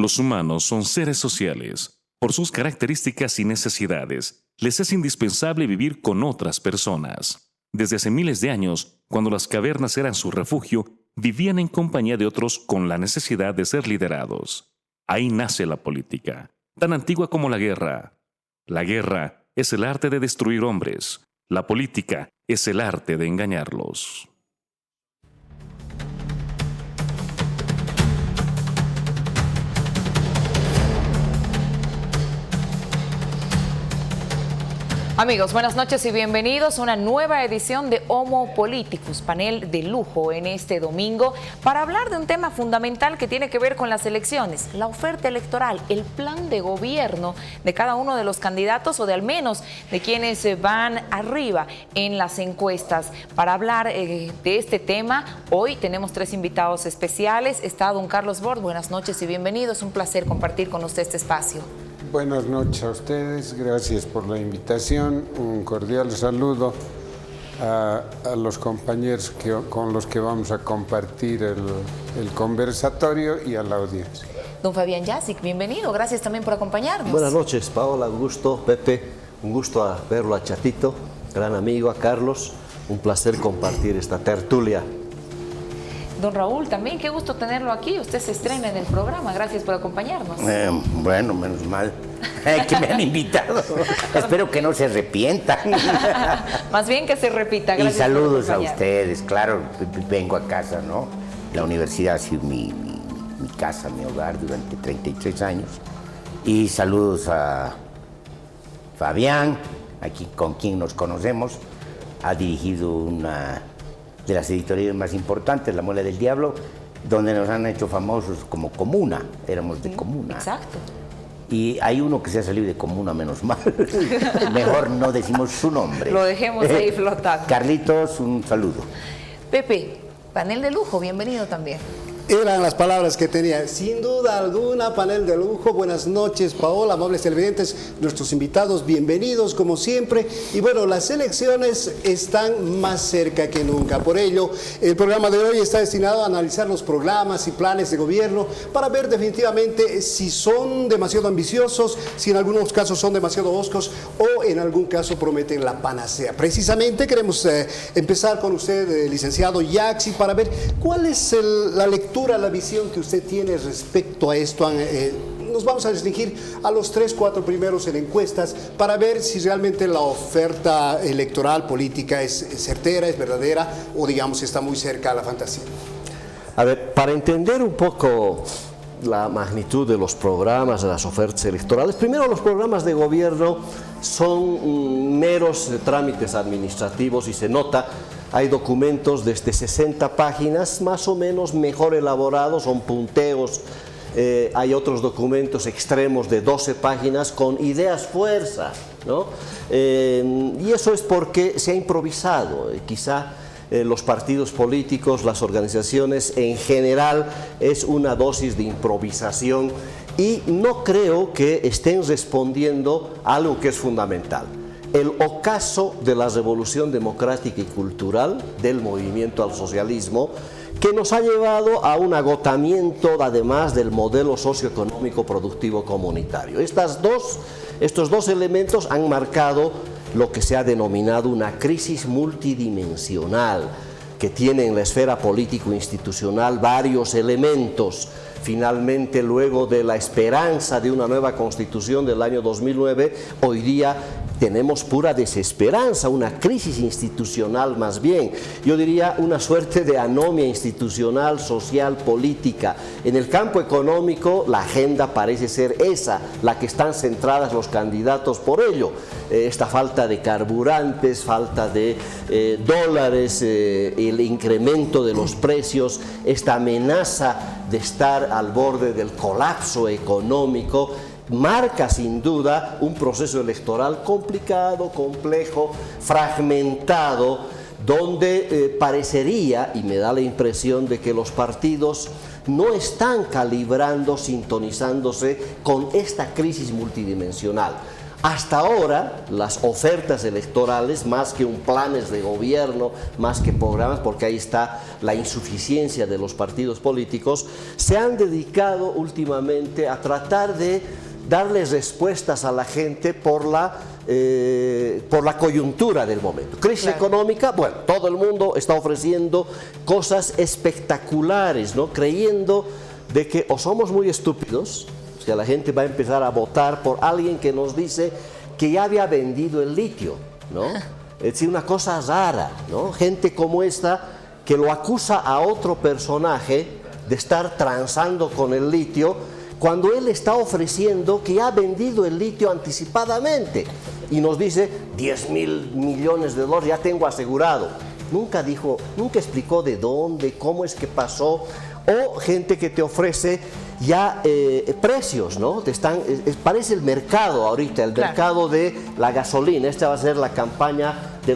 Los humanos son seres sociales. Por sus características y necesidades, les es indispensable vivir con otras personas. Desde hace miles de años, cuando las cavernas eran su refugio, vivían en compañía de otros con la necesidad de ser liderados. Ahí nace la política, tan antigua como la guerra. La guerra es el arte de destruir hombres. La política es el arte de engañarlos. Amigos, buenas noches y bienvenidos a una nueva edición de Homo Politicus, panel de lujo en este domingo, para hablar de un tema fundamental que tiene que ver con las elecciones, la oferta electoral, el plan de gobierno de cada uno de los candidatos o de al menos de quienes van arriba en las encuestas. Para hablar de este tema, hoy tenemos 3 invitados especiales. Está don Carlos Bort, buenas noches y bienvenido. Es un placer compartir con usted este espacio. Buenas noches a ustedes, gracias por la invitación, un cordial saludo a los compañeros con los que vamos a compartir el conversatorio y a la audiencia. Don Fabián Yazic, bienvenido, gracias también por acompañarnos. Buenas noches, Paola, un gusto, Pepe, un gusto verlo a Chatito, gran amigo, a Carlos, un placer compartir esta tertulia. Don Raúl, también qué gusto tenerlo aquí. Usted se estrena en el programa. Gracias por acompañarnos. Bueno, menos mal que me han invitado. Espero que no se arrepientan. Más bien que se repita. Gracias. Y saludos a ustedes. Claro, vengo a casa, ¿no? La universidad ha sido mi casa, mi hogar durante 33 años. Y saludos a Fabián, aquí con quien nos conocemos. Ha dirigido una de las editoriales más importantes, La Muela del Diablo, donde nos han hecho famosos como Comuna, éramos de Comuna. Exacto. Y hay uno que se ha salido de Comuna, menos mal. Mejor no decimos su nombre. Lo dejemos ahí flotando. Carlitos, un saludo. Pepe, panel de lujo, bienvenido también. Eran las palabras que tenía. Sin duda alguna, panel de lujo. Buenas noches, Paola, amables televidentes, nuestros invitados, bienvenidos como siempre. Y bueno, las elecciones están más cerca que nunca. Por ello, el programa de hoy está destinado a analizar los programas y planes de gobierno para ver definitivamente si son demasiado ambiciosos, si en algunos casos son demasiado oscos o en algún caso prometen la panacea. Precisamente queremos empezar con usted, licenciado Yaxi, para ver cuál es la lectura, la visión que usted tiene respecto a esto. Nos vamos a restringir a los 3, 4 primeros en encuestas para ver si realmente la oferta electoral política es certera, es verdadera o digamos está muy cerca a la fantasía. A ver, para entender un poco la magnitud de los programas, de las ofertas electorales, primero los programas de gobierno son meros trámites administrativos y se nota. Hay documentos desde 60 páginas, más o menos mejor elaborados, son punteos. Hay otros documentos extremos de 12 páginas con ideas fuerza, ¿no? Y eso es porque se ha improvisado. Quizá los partidos políticos, las organizaciones en general, es una dosis de improvisación y no creo que estén respondiendo a algo que es fundamental. El ocaso de la revolución democrática y cultural del movimiento al socialismo, que nos ha llevado a un agotamiento además del modelo socioeconómico productivo comunitario. Estos dos elementos han marcado lo que se ha denominado una crisis multidimensional, que tiene en la esfera político-institucional varios elementos. Finalmente, luego de la esperanza de una nueva constitución del año 2009, hoy día tenemos pura desesperanza, una crisis institucional más bien. Yo diría una suerte de anomia institucional, social, política. En el campo económico, la agenda parece ser esa, la que están centradas los candidatos por ello. Esta falta de carburantes, falta de dólares, el incremento de los precios, esta amenaza de estar al borde del colapso económico, marca sin duda un proceso electoral complicado, complejo, fragmentado, donde parecería, y me da la impresión de que los partidos no están calibrando, sintonizándose con esta crisis multidimensional. Hasta ahora, las ofertas electorales, más que un planes de gobierno, más que programas, porque ahí está la insuficiencia de los partidos políticos, se han dedicado últimamente a tratar de darles respuestas a la gente por la coyuntura del momento. Crisis económica, bueno, todo el mundo está ofreciendo cosas espectaculares, ¿no? Creyendo de que o somos muy estúpidos, o sea, la gente va a empezar a votar por alguien que nos dice que ya había vendido el litio, ¿no? Es decir, una cosa rara, ¿no? Gente como esta que lo acusa a otro personaje de estar transando con el litio, cuando él está ofreciendo que ha vendido el litio anticipadamente y nos dice 10.000 millones de dólares ya tengo asegurado. Nunca dijo, nunca explicó de dónde, cómo es que pasó. O gente que te ofrece ya precios, ¿no? Parece el mercado ahorita, el mercado de la gasolina. Esta va a ser la campaña de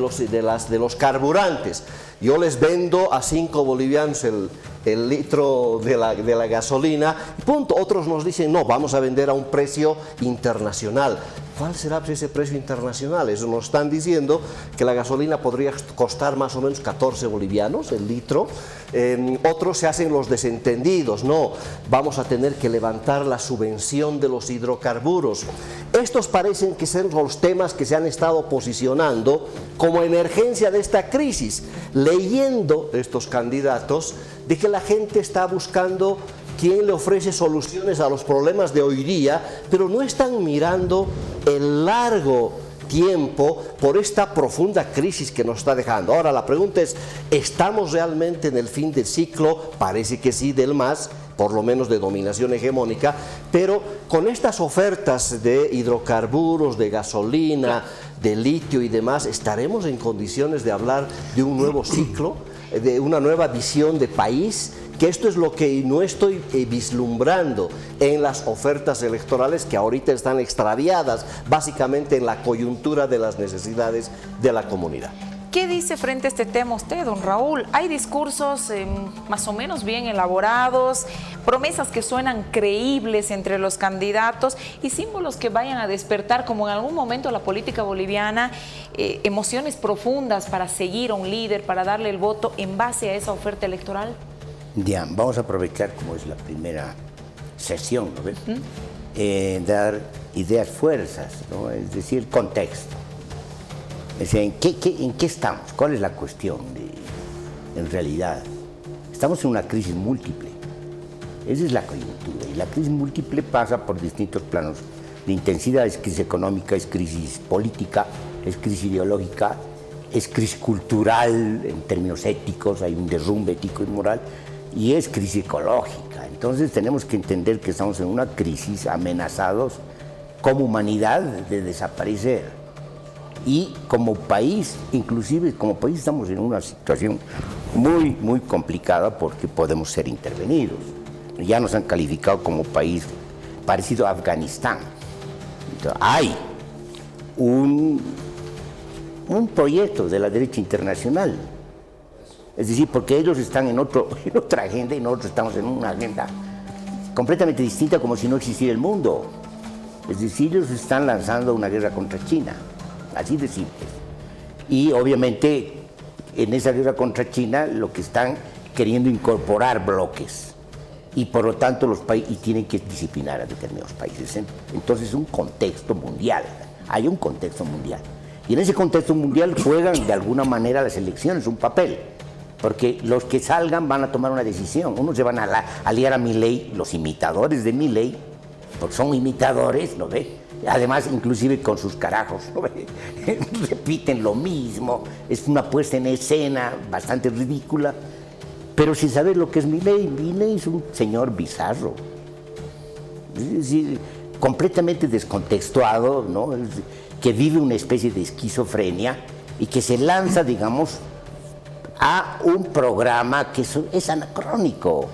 los carburantes. Yo les vendo a 5 bolivianos el litro de la gasolina, punto. Otros nos dicen, no, vamos a vender a un precio internacional. ¿Cuál será ese precio internacional? Eso nos están diciendo que la gasolina podría costar más o menos 14 bolivianos el litro. Otros se hacen los desentendidos, no, vamos a tener que levantar la subvención de los hidrocarburos. Estos parecen que son los temas que se han estado posicionando como emergencia de esta crisis, leyendo estos candidatos de que la gente está buscando quien le ofrece soluciones a los problemas de hoy día, pero no están mirando el largo tiempo por esta profunda crisis que nos está dejando. Ahora la pregunta es, ¿estamos realmente en el fin del ciclo? Parece que sí, del MAS, por lo menos de dominación hegemónica, pero con estas ofertas de hidrocarburos, de gasolina, de litio y demás, ¿estaremos en condiciones de hablar de un nuevo ciclo, de una nueva visión de país? Que esto es lo que no estoy vislumbrando en las ofertas electorales que ahorita están extraviadas básicamente en la coyuntura de las necesidades de la comunidad. ¿Qué dice frente a este tema usted, don Raúl? Hay discursos más o menos bien elaborados, promesas que suenan creíbles entre los candidatos y símbolos que vayan a despertar, como en algún momento la política boliviana, emociones profundas para seguir a un líder, para darle el voto en base a esa oferta electoral. Ya, vamos a aprovechar como es la primera sesión, ¿no ves? Dar ideas, fuerzas, ¿no? Es decir, contexto. Es decir, ¿en qué estamos? ¿Cuál es la cuestión en realidad? Estamos en una crisis múltiple. Esa es la coyuntura. Y la crisis múltiple pasa por distintos planos de intensidad. Es crisis económica, es crisis política, es crisis ideológica, es crisis cultural en términos éticos, hay un derrumbe ético y moral, y es crisis ecológica. Entonces tenemos que entender que estamos en una crisis, amenazados como humanidad de desaparecer. Y como país, inclusive como país, estamos en una situación muy, muy complicada porque podemos ser intervenidos. Ya nos han calificado como país parecido a Afganistán. Entonces, hay un proyecto de la derecha internacional. Es decir, porque ellos están en otra agenda y nosotros estamos en una agenda completamente distinta, como si no existiera el mundo. Es decir, ellos están lanzando una guerra contra China, así de simple. Y obviamente en esa guerra contra China lo que están queriendo incorporar bloques y por lo tanto los países tienen que disciplinar a determinados países. Entonces es un contexto mundial, hay un contexto mundial. Y en ese contexto mundial juegan de alguna manera las elecciones un papel. Porque los que salgan van a tomar una decisión. Unos se van a aliar a Milei, los imitadores de Milei, porque son imitadores, ¿no ve? Además, inclusive con sus carajos, ¿no ve? Repiten lo mismo, es una puesta en escena bastante ridícula, pero sin saber lo que es Milei. Milei es un señor bizarro, es decir, completamente descontextuado, ¿no? Que vive una especie de esquizofrenia y que se lanza, digamos, a un programa que es anacrónico.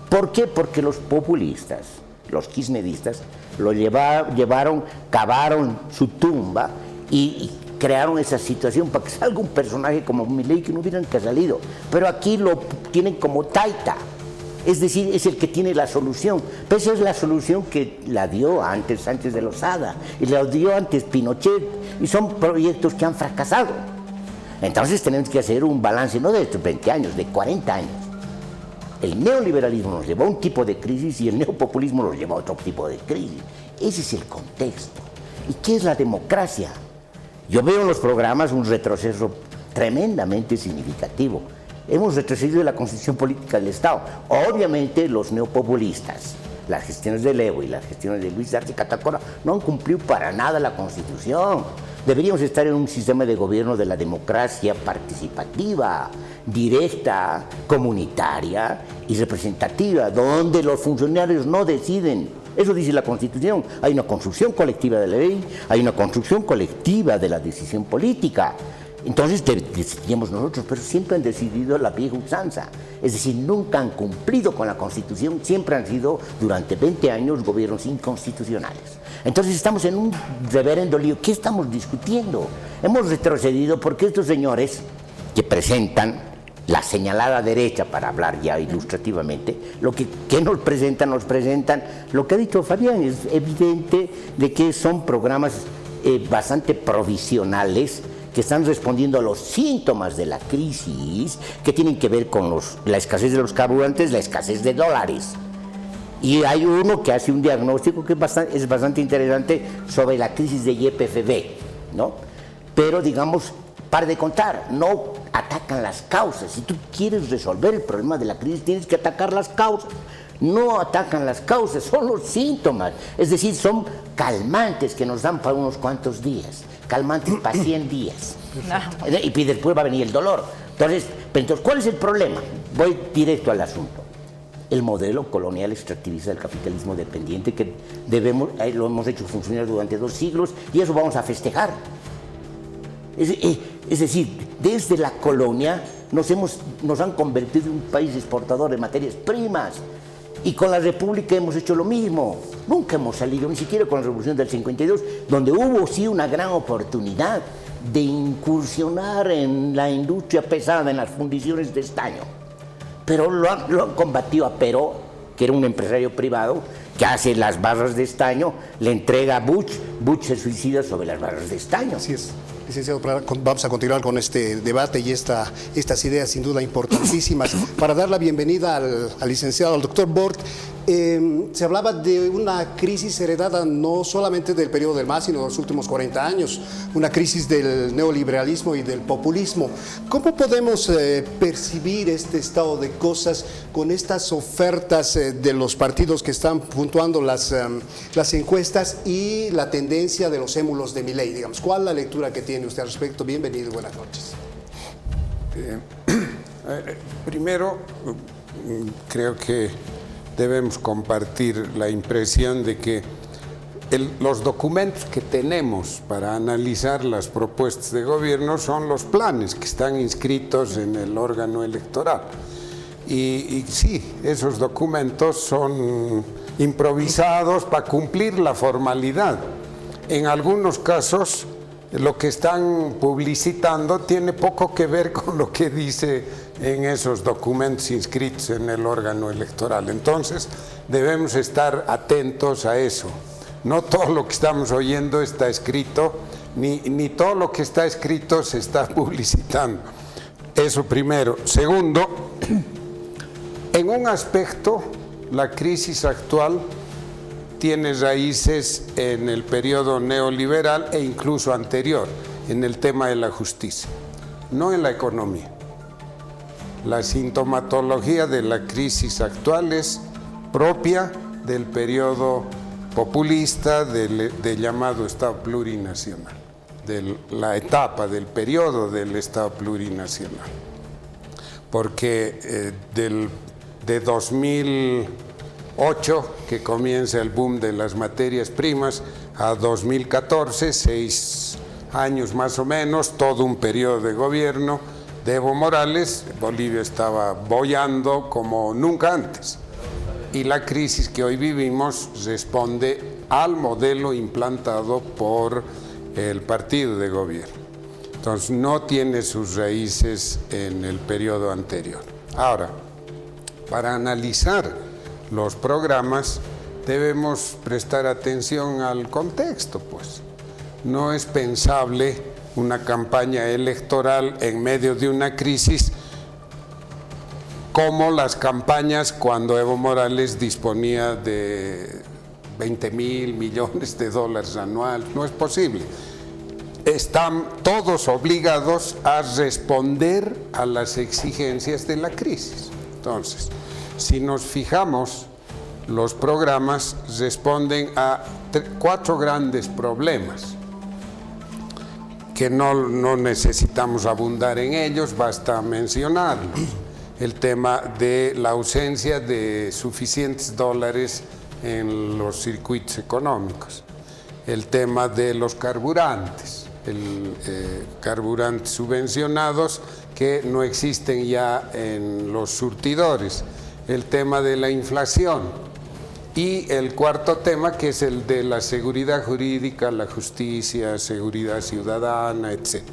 ¿Por qué? Porque los populistas, los kirchneristas, cavaron su tumba y crearon esa situación para que salga un personaje como Milei que no hubieran que salido. Pero aquí lo tienen como taita. es decir, es el que tiene la solución. Pero esa es la solución que la dio antes Sánchez de Lozada y la dio antes Pinochet, y son proyectos que han fracasado. Entonces tenemos que hacer un balance, no de estos 20 años, de 40 años. El neoliberalismo nos llevó a un tipo de crisis y el neopopulismo nos llevó a otro tipo de crisis. Ese es el contexto. ¿Y qué es la democracia? Yo veo en los programas un retroceso tremendamente significativo. Hemos retrocedido en la constitución política del Estado. Obviamente los neopopulistas, las gestiones de Evo y las gestiones de Luis Arce Catacora no han cumplido para nada la constitución. Deberíamos estar en un sistema de gobierno de la democracia participativa, directa, comunitaria y representativa, donde los funcionarios no deciden. Eso dice la Constitución. Hay una construcción colectiva de la ley, hay una construcción colectiva de la decisión política. Entonces decidíamos nosotros, pero siempre han decidido la vieja usanza. Es decir, nunca han cumplido con la Constitución, siempre han sido durante 20 años gobiernos inconstitucionales. Entonces estamos en un reverendo lío. ¿Qué estamos discutiendo? Hemos retrocedido porque estos señores que presentan la señalada derecha, para hablar ya ilustrativamente, ¿qué nos presentan lo que ha dicho Fabián. Es evidente de que son programas bastante provisionales que están respondiendo a los síntomas de la crisis, que tienen que ver con la escasez de los carburantes, la escasez de dólares. Y hay uno que hace un diagnóstico que es bastante interesante sobre la crisis de YPFB, ¿no? Pero digamos, para de contar, no atacan las causas. Si tú quieres resolver el problema de la crisis, tienes que atacar las causas. No atacan las causas, son los síntomas. Es decir, son calmantes que nos dan para unos cuantos días, calmantes para 100 días. Y después va a venir el dolor. Entonces, ¿cuál es el problema? Voy directo al asunto. El modelo colonial extractivista del capitalismo dependiente que lo hemos hecho funcionar durante 2 siglos y eso vamos a festejar. Es decir, desde la colonia nos han convertido en un país exportador de materias primas. Y con la República hemos hecho lo mismo. Nunca hemos salido, ni siquiera con la Revolución del 52, donde hubo sí una gran oportunidad de incursionar en la industria pesada, en las fundiciones de estaño. Pero lo han combatido a Peró, que era un empresario privado, que hace las barras de estaño, le entrega a Bush se suicida sobre las barras de estaño. Así es. Licenciado, vamos a continuar con este debate y estas ideas sin duda importantísimas. Para dar la bienvenida al licenciado, al doctor Bort, se hablaba de una crisis heredada no solamente del periodo del MAS, sino de los últimos 40 años, una crisis del neoliberalismo y del populismo. ¿Cómo podemos percibir este estado de cosas con estas ofertas de los partidos que están puntuando las encuestas y la tendencia de los émulos de Milei? Digamos, ¿cuál es la lectura que tiene usted al respecto? Bienvenido, buenas noches. Primero, creo que debemos compartir la impresión de que los documentos que tenemos para analizar las propuestas de gobierno son los planes que están inscritos en el órgano electoral. Y sí, esos documentos son improvisados para cumplir la formalidad. En algunos casos, lo que están publicitando tiene poco que ver con lo que dice en esos documentos inscritos en el órgano electoral. Entonces, debemos estar atentos a eso. No todo lo que estamos oyendo está escrito, ni todo lo que está escrito se está publicitando. Eso primero. Segundo, en un aspecto, la crisis actual tiene raíces en el periodo neoliberal e incluso anterior, en el tema de la justicia, no en la economía. La sintomatología de la crisis actual es propia del periodo populista del llamado Estado plurinacional, de la etapa del periodo del Estado plurinacional. Porque de 2008, que comienza el boom de las materias primas, a 2014, 6 años más o menos, todo un periodo de gobierno de Evo Morales, Bolivia estaba boyando como nunca antes. Y la crisis que hoy vivimos responde al modelo implantado por el partido de gobierno. Entonces no tiene sus raíces en el periodo anterior. Ahora, para analizar los programas debemos prestar atención al contexto, pues. No es pensable una campaña electoral en medio de una crisis como las campañas cuando Evo Morales disponía de 20.000 millones de dólares anuales. No es posible. Están todos obligados a responder a las exigencias de la crisis. Entonces, si nos fijamos, los programas responden a 4 grandes problemas que no necesitamos abundar en ellos, basta mencionarlos. El tema de la ausencia de suficientes dólares en los circuitos económicos, el tema de los carburantes, carburantes subvencionados que no existen ya en los surtidores, el tema de la inflación y el cuarto tema, que es el de la seguridad jurídica, la justicia, seguridad ciudadana, etc.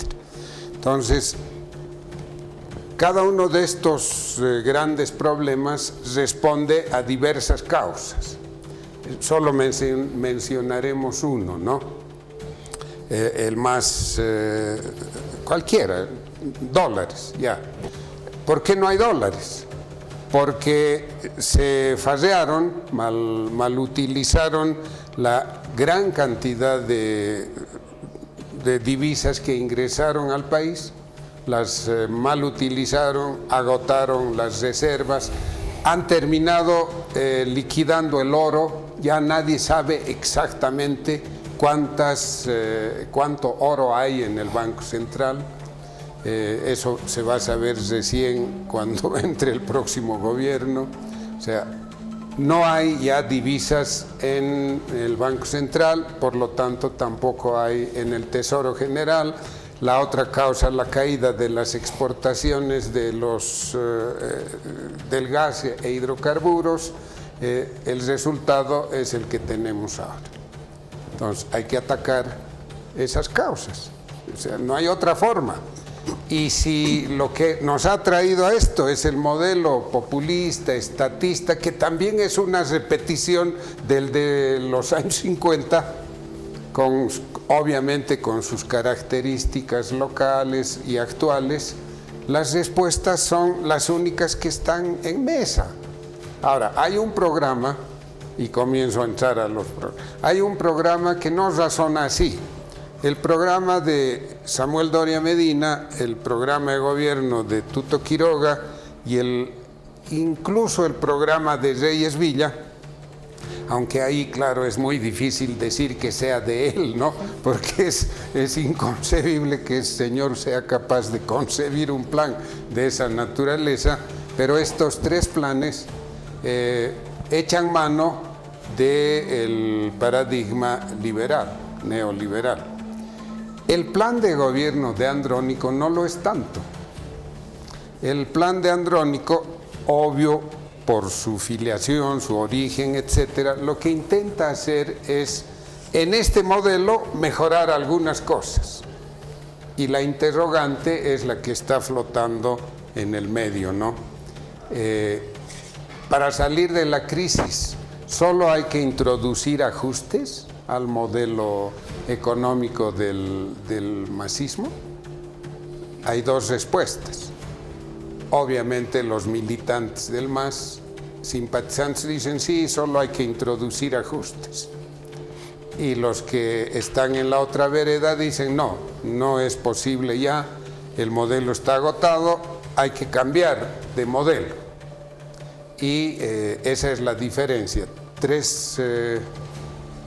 Entonces, cada uno de estos grandes problemas responde a diversas causas. Solo mencionaremos uno, ¿no? El más, cualquiera, dólares, ya. ¿Por qué no hay dólares? Porque se falsearon, mal utilizaron la gran cantidad de divisas que ingresaron al país, las mal utilizaron, agotaron las reservas, han terminado liquidando el oro, ya nadie sabe exactamente cuánto oro hay en el Banco Central. Eso se va a saber recién cuando entre el próximo gobierno. O sea, no hay ya divisas en el Banco Central, por lo tanto tampoco hay en el Tesoro General. La otra causa, la caída de las exportaciones de del gas e hidrocarburos. El resultado es el que tenemos ahora. Entonces hay que atacar esas causas. O sea, no hay otra forma. Y si lo que nos ha traído a esto es el modelo populista, estatista, que también es una repetición del de los años 50, obviamente con sus características locales y actuales, las respuestas son las únicas que están en mesa. Ahora, hay un programa, y comienzo a entrar a los programas, hay un programa que no razona así. El programa de Samuel Doria Medina, el programa de gobierno de Tuto Quiroga y incluso el programa de Reyes Villa, aunque ahí, claro, es muy difícil decir que sea de él, ¿no? Porque es inconcebible que el señor sea capaz de concebir un plan de esa naturaleza, pero estos 3 planes echan mano del paradigma liberal, neoliberal. El plan de gobierno de Andrónico no lo es tanto. El plan de Andrónico, obvio, por su filiación, su origen, etcétera, lo que intenta hacer es, en este modelo, mejorar algunas cosas. Y la interrogante es la que está flotando en el medio, ¿no? Para salir de la crisis, ¿solo hay que introducir ajustes al modelo económico del masismo? Hay 2 respuestas. Obviamente los militantes del MAS, simpatizantes, dicen sí, solo hay que introducir ajustes. Y los que están en la otra vereda dicen no es posible ya, el modelo está agotado, hay que cambiar de modelo. Y esa es la diferencia. 3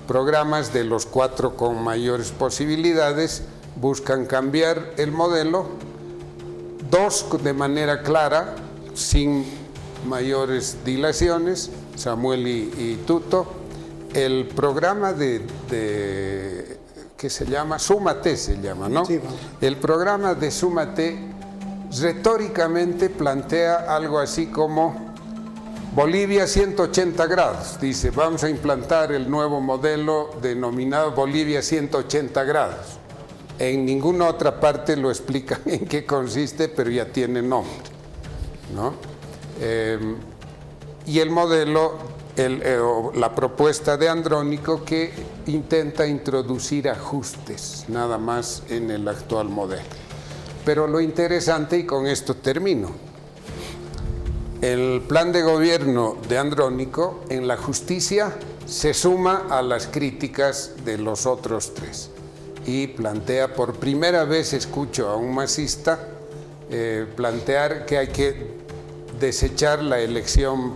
programas de los 4 con mayores posibilidades buscan cambiar el modelo, 2 de manera clara, sin mayores dilaciones, Samuel y Tuto. El programa que se llama Súmate, se llama, ¿no? Sí, el programa de Súmate retóricamente plantea algo así como Bolivia 180 grados, dice, vamos a implantar el nuevo modelo denominado Bolivia 180 grados. En ninguna otra parte lo explican en qué consiste, pero ya tiene nombre, ¿no? y el modelo, la propuesta de Andrónico, que intenta introducir ajustes nada más en el actual modelo. Pero lo interesante, y con esto termino, el plan de gobierno de Andrónico en la justicia se suma a las críticas de los otros tres y plantea, por primera vez escucho a un masista plantear que hay que desechar la elección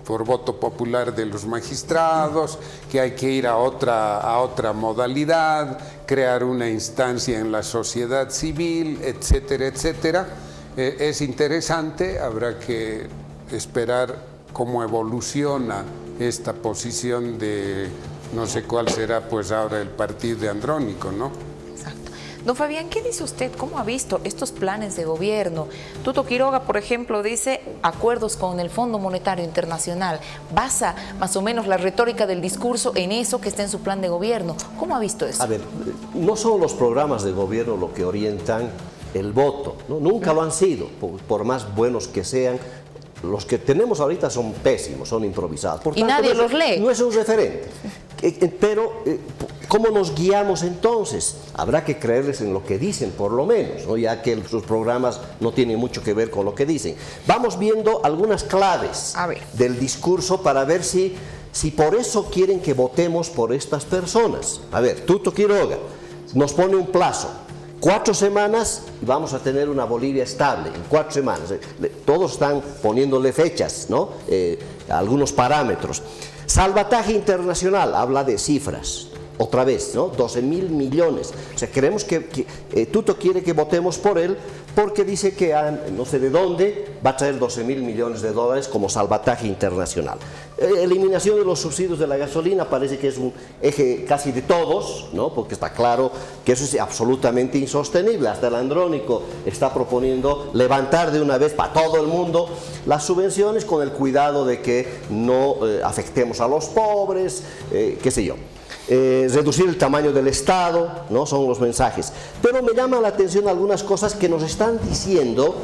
por voto popular de los magistrados, que hay que ir a otra modalidad, crear una instancia en la sociedad civil, etcétera, etcétera. Es interesante, habrá que esperar cómo evoluciona esta posición de, no sé cuál será pues ahora el partido de Andrónico, ¿no? Exacto. Don Fabián, ¿qué dice usted? ¿Cómo ha visto estos planes de gobierno? Tuto Quiroga, por ejemplo, dice acuerdos con el Fondo Monetario Internacional. Basa más o menos la retórica del discurso en eso que está en su plan de gobierno. ¿Cómo ha visto eso? A ver, no son los programas de gobierno lo que orientan el voto, ¿no? Nunca lo han sido, por más buenos que sean. Los que tenemos ahorita son pésimos, son improvisados. Por tanto, nadie los lee. No es un referente. Pero, ¿cómo nos guiamos entonces? Habrá que creerles en lo que dicen, por lo menos, ¿no? Ya que sus programas no tienen mucho que ver con lo que dicen. Vamos viendo algunas claves del discurso para ver si por eso quieren que votemos por estas personas. A ver, Tuto Quiroga nos pone un plazo. 4 semanas y vamos a tener una Bolivia estable, en 4 semanas. Todos están poniéndole fechas, ¿no? Algunos parámetros. Salvataje internacional, habla de cifras, otra vez, ¿no? 12.000 millones. O sea, queremos que Tuto quiere que votemos por él porque dice que no sé de dónde va a traer 12.000 millones de dólares como salvataje internacional. Eliminación de los subsidios de la gasolina parece que es un eje casi de todos, ¿no? Porque está claro que eso es absolutamente insostenible. Hasta el Andrónico está proponiendo levantar de una vez para todo el mundo las subvenciones con el cuidado de que no afectemos a los pobres, qué sé yo. Reducir el tamaño del Estado, ¿no? Son los mensajes. Pero me llama la atención algunas cosas que nos están diciendo,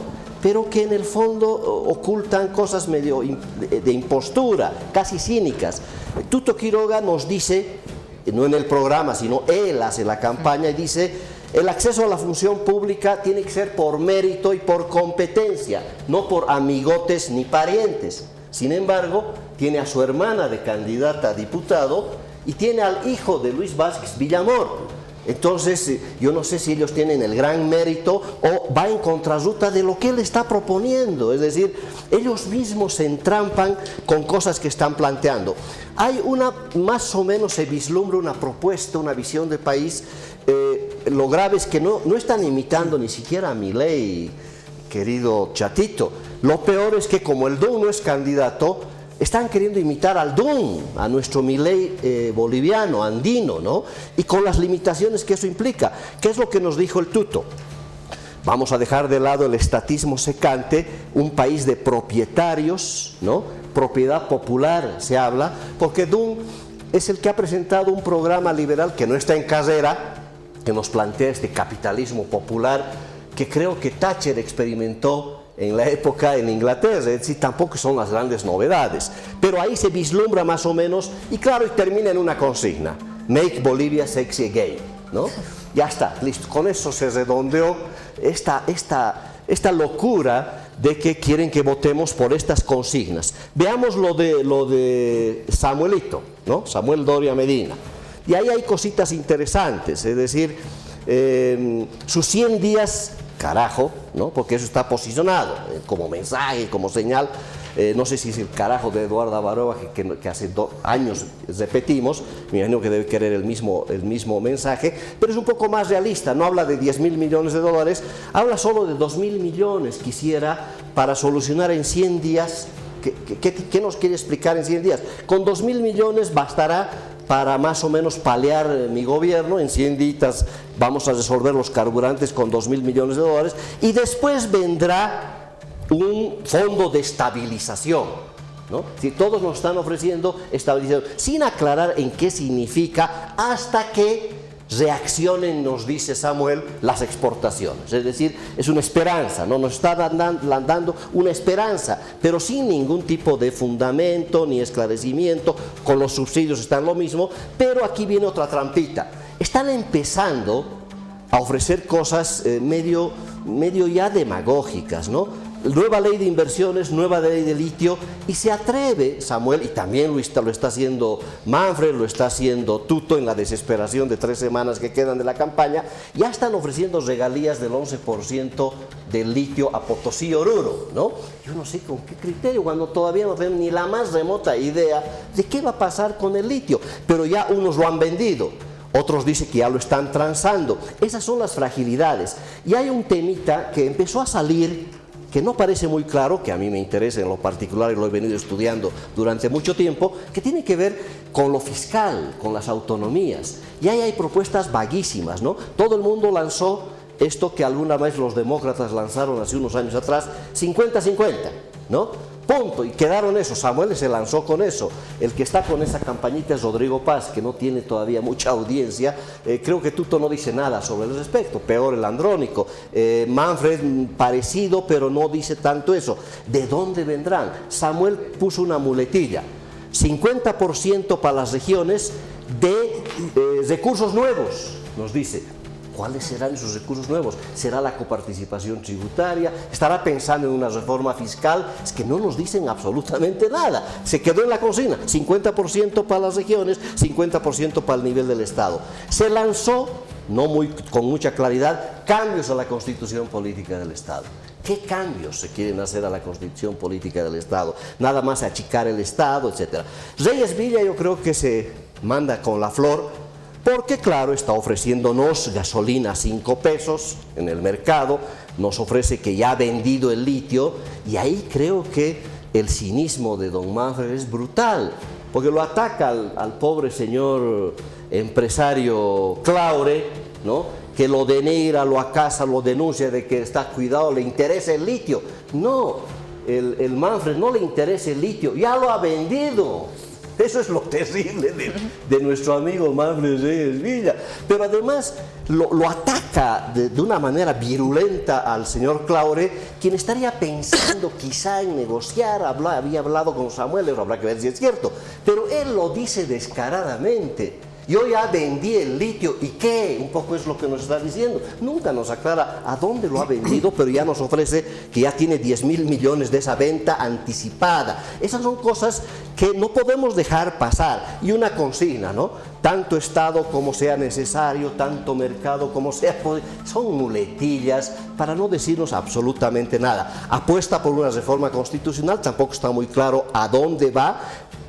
pero que en el fondo ocultan cosas medio de impostura, casi cínicas. Tuto Quiroga nos dice, no en el programa, sino él hace la campaña y dice: el acceso a la función pública tiene que ser por mérito y por competencia, no por amigotes ni parientes. Sin embargo, tiene a su hermana de candidata a diputado y tiene al hijo de Luis Vázquez Villamor. Entonces, yo no sé si ellos tienen el gran mérito o va en contrarruta de lo que él está proponiendo. Es decir, ellos mismos se entrampan con cosas que están planteando. Hay más o menos se vislumbra una propuesta, una visión de país. Lo grave es que no están imitando ni siquiera a Milei, querido Chatito. Lo peor es que como el DUN no es candidato, están queriendo imitar al DUN, a nuestro Milei boliviano, andino, ¿no? Y con las limitaciones que eso implica. ¿Qué es lo que nos dijo el Tuto? Vamos a dejar de lado el estatismo secante, un país de propietarios, ¿no? Propiedad popular se habla, porque DUN es el que ha presentado un programa liberal que no está en carrera, que nos plantea este capitalismo popular, que creo que Thatcher experimentó en la época en Inglaterra, es decir, tampoco son las grandes novedades, pero ahí se vislumbra más o menos, y claro, y termina en una consigna: Make Bolivia Sexy Again, ¿no? Ya está, listo, con eso se redondeó esta locura de que quieren que votemos por estas consignas. Veamos lo de Samuelito, ¿no? Samuel Doria Medina, y ahí hay cositas interesantes, es decir, sus 100 días, carajo, ¿no? Porque eso está posicionado como mensaje, como señal. No sé si es el carajo de Eduardo Avaroa que hace 2 años repetimos, me imagino que debe querer el mismo mensaje, pero es un poco más realista, no habla de 10.000 millones de dólares, habla solo de 2.000 millones, quisiera, para solucionar en 100 días. ¿Qué nos quiere explicar en 100 días? Con 2.000 millones bastará para más o menos paliar mi gobierno. En 100 días vamos a resolver los carburantes con 2.000 millones de dólares y después vendrá un fondo de estabilización, ¿no? Si todos nos están ofreciendo estabilización sin aclarar en qué significa, hasta que reaccionen, nos dice Samuel, las exportaciones. Es decir, es una esperanza, ¿no? Nos está dando una esperanza, pero sin ningún tipo de fundamento ni esclarecimiento. Con los subsidios están lo mismo, pero aquí viene otra trampita. Están empezando a ofrecer cosas medio ya demagógicas, ¿no? Nueva ley de inversiones, nueva ley de litio, y se atreve Samuel, y también lo está haciendo Manfred, lo está haciendo Tuto en la desesperación de 3 semanas que quedan de la campaña, ya están ofreciendo regalías del 11% del litio a Potosí y Oruro, ¿no? Yo no sé con qué criterio, cuando todavía no tenemos ni la más remota idea de qué va a pasar con el litio, pero ya unos lo han vendido. Otros dicen que ya lo están transando. Esas son las fragilidades. Y hay un temita que empezó a salir, que no parece muy claro, que a mí me interesa en lo particular y lo he venido estudiando durante mucho tiempo, que tiene que ver con lo fiscal, con las autonomías. Y ahí hay propuestas vaguísimas, ¿no? Todo el mundo lanzó esto que alguna vez los demócratas lanzaron hace unos años atrás, 50-50, ¿no? Punto, y quedaron eso. Samuel se lanzó con eso. El que está con esa campañita es Rodrigo Paz, que no tiene todavía mucha audiencia. Creo que Tuto no dice nada sobre el respecto, peor el Andrónico. Manfred parecido, pero no dice tanto eso. ¿De dónde vendrán? Samuel puso una muletilla: 50% para las regiones de recursos nuevos, nos dice. ¿Cuáles serán esos recursos nuevos? ¿Será la coparticipación tributaria? ¿Estará pensando en una reforma fiscal? Es que no nos dicen absolutamente nada. Se quedó en la consigna: 50% para las regiones, 50% para el nivel del Estado. Se lanzó, con mucha claridad, cambios a la Constitución Política del Estado. ¿Qué cambios se quieren hacer a la Constitución Política del Estado? Nada más achicar el Estado, etc. Reyes Villa yo creo que se manda con la flor, porque claro, está ofreciéndonos gasolina a 5 pesos en el mercado, nos ofrece que ya ha vendido el litio, y ahí creo que el cinismo de don Manfred es brutal, porque lo ataca al pobre señor empresario Claure, ¿no? Que lo denigra, lo acasa, lo denuncia de que está cuidado, le interesa el litio. No, el Manfred no le interesa el litio, ya lo ha vendido. Eso es lo terrible de nuestro amigo Manfred Reyes Villa. Pero además lo ataca de una manera virulenta al señor Claure, quien estaría pensando quizá en negociar. Había hablado con Samuel, pero habrá que ver si es cierto. Pero él lo dice descaradamente: yo ya vendí el litio. ¿Y qué? Un poco es lo que nos está diciendo. Nunca nos aclara a dónde lo ha vendido, pero ya nos ofrece que ya tiene 10.000 millones de esa venta anticipada. Esas son cosas que no podemos dejar pasar. Y una consigna, ¿no? Tanto Estado como sea necesario, tanto mercado como sea, son muletillas para no decirnos absolutamente nada. Apuesta por una reforma constitucional, tampoco está muy claro a dónde va.